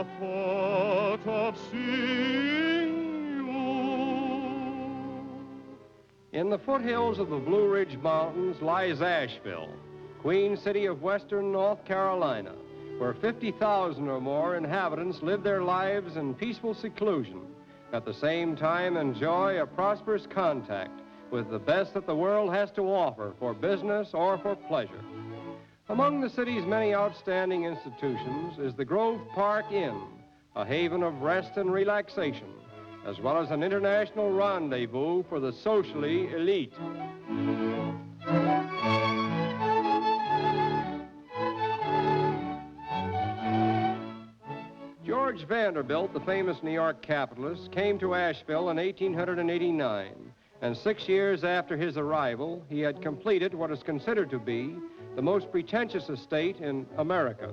the thought of seeing you. In the foothills of the Blue Ridge Mountains lies Ashville, Queen City of western North Carolina, where 50,000 or more inhabitants live their lives in peaceful seclusion, at the same time enjoy a prosperous contact with the best that the world has to offer for business or for pleasure. Among the city's many outstanding institutions is the Grove Park Inn, a haven of rest and relaxation, as well as an international rendezvous for the socially elite. George Vanderbilt, the famous New York capitalist, came to Asheville in 1889, and 6 years after his arrival, he had completed what is considered to be the most pretentious estate in America.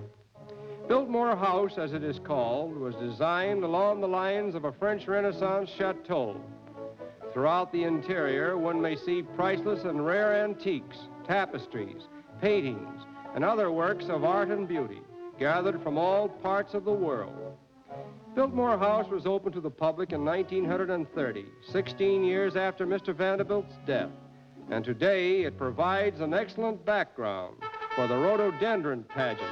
Biltmore House, as it is called, was designed along the lines of a French Renaissance chateau. Throughout the interior, one may see priceless and rare antiques, tapestries, paintings, and other works of art and beauty, gathered from all parts of the world. Biltmore House was opened to the public in 1930, 16 years after Mr. Vanderbilt's death, and today it provides an excellent background for the Rhododendron Pageant,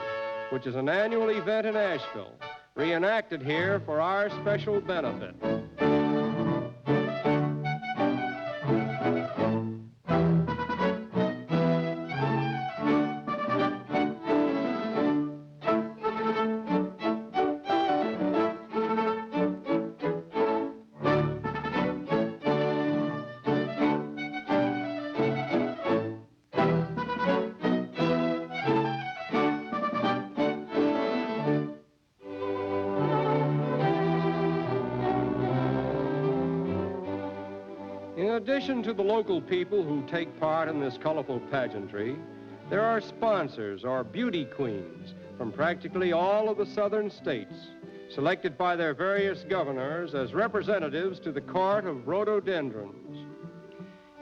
which is an annual event in Asheville, reenacted here for our special benefit. In addition to the local people who take part in this colorful pageantry, there are sponsors or beauty queens from practically all of the southern states, selected by their various governors as representatives to the court of rhododendrons.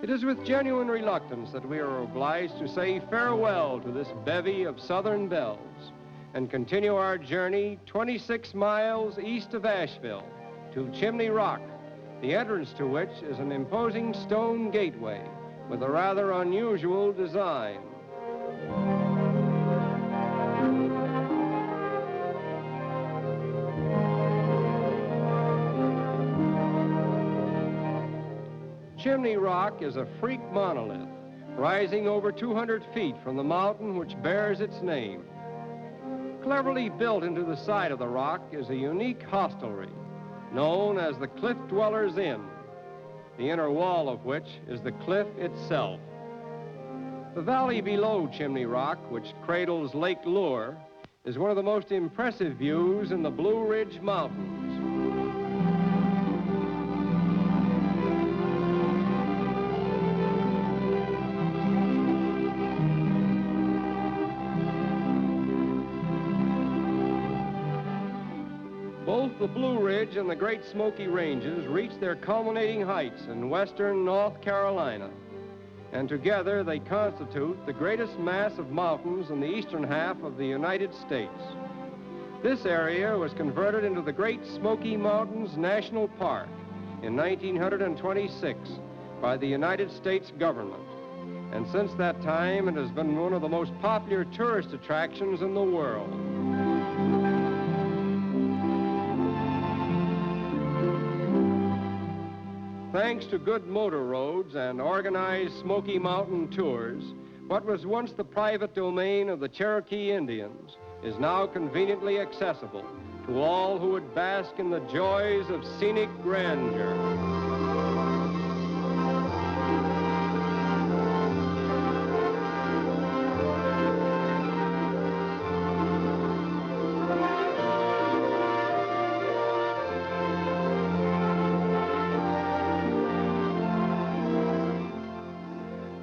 It is with genuine reluctance that we are obliged to say farewell to this bevy of southern belles and continue our journey 26 miles east of Asheville to Chimney Rock, the entrance to which is an imposing stone gateway with a rather unusual design. Chimney Rock is a freak monolith, rising over 200 feet from the mountain which bears its name. Cleverly built into the side of the rock is a unique hostelry, known as the Cliff Dwellers Inn, the inner wall of which is the cliff itself. The valley below Chimney Rock, which cradles Lake Lure, is one of the most impressive views in the Blue Ridge Mountains. Both the Blue Ridge and the Great Smoky Ranges reach their culminating heights in western North Carolina, and together they constitute the greatest mass of mountains in the eastern half of the United States. This area was converted into the Great Smoky Mountains National Park in 1926 by the United States government, and since that time it has been one of the most popular tourist attractions in the world. Thanks to good motor roads and organized Smoky Mountain tours, what was once the private domain of the Cherokee Indians is now conveniently accessible to all who would bask in the joys of scenic grandeur.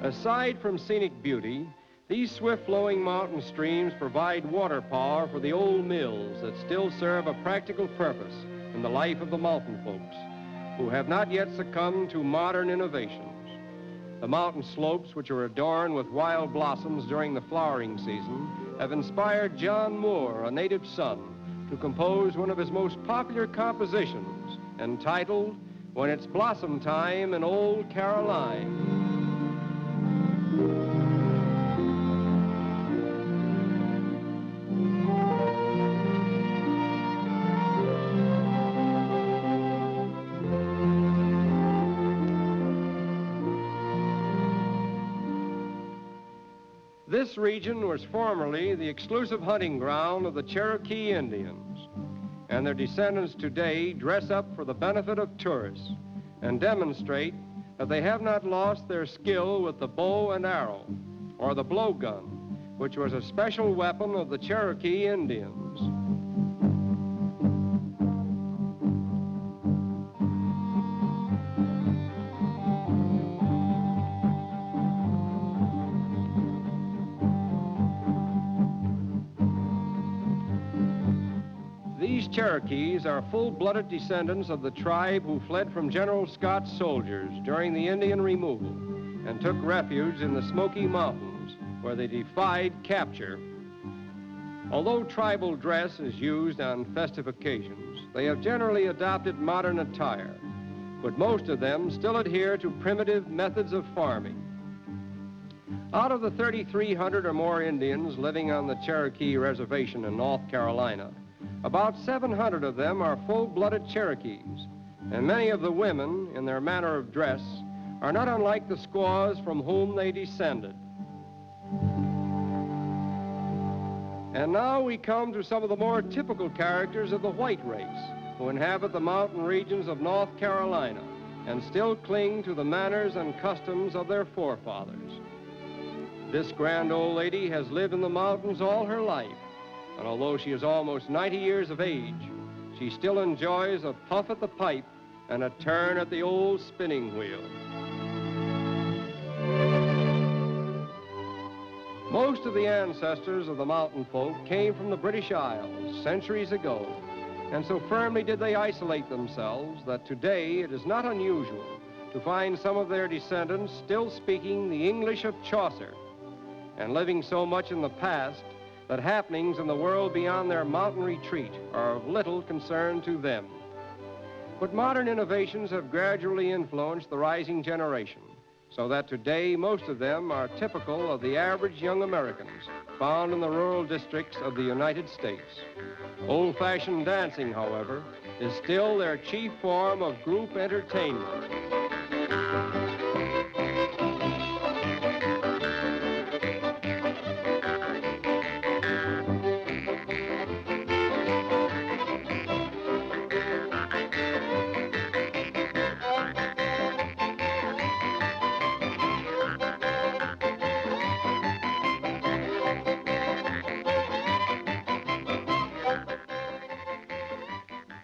Aside from scenic beauty, these swift-flowing mountain streams provide water power for the old mills that still serve a practical purpose in the life of the mountain folks, who have not yet succumbed to modern innovations. The mountain slopes, which are adorned with wild blossoms during the flowering season, have inspired John Moore, a native son, to compose one of his most popular compositions, entitled When It's Blossom Time in Old Caroline. This region was formerly the exclusive hunting ground of the Cherokee Indians, and their descendants today dress up for the benefit of tourists and demonstrate that they have not lost their skill with the bow and arrow or the blowgun, which was a special weapon of the Cherokee Indians. These Cherokees are full-blooded descendants of the tribe who fled from General Scott's soldiers during the Indian removal and took refuge in the Smoky Mountains, where they defied capture. Although tribal dress is used on festive occasions, they have generally adopted modern attire, but most of them still adhere to primitive methods of farming. Out of the 3,300 or more Indians living on the Cherokee Reservation in North Carolina, about 700 of them are full-blooded Cherokees, and many of the women, in their manner of dress, are not unlike the squaws from whom they descended. And now we come to some of the more typical characters of the white race who inhabit the mountain regions of North Carolina and still cling to the manners and customs of their forefathers. This grand old lady has lived in the mountains all her life, and although she is almost 90 years of age, she still enjoys a puff at the pipe and a turn at the old spinning wheel. Most of the ancestors of the mountain folk came from the British Isles centuries ago, and so firmly did they isolate themselves that today it is not unusual to find some of their descendants still speaking the English of Chaucer and living so much in the past that happenings in the world beyond their mountain retreat are of little concern to them. But modern innovations have gradually influenced the rising generation, so that today most of them are typical of the average young Americans found in the rural districts of the United States. Old-fashioned dancing, however, is still their chief form of group entertainment.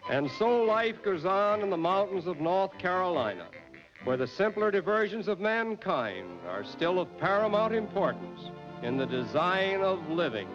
And so life goes on in the mountains of North Carolina, where the simpler diversions of mankind are still of paramount importance in the design of living.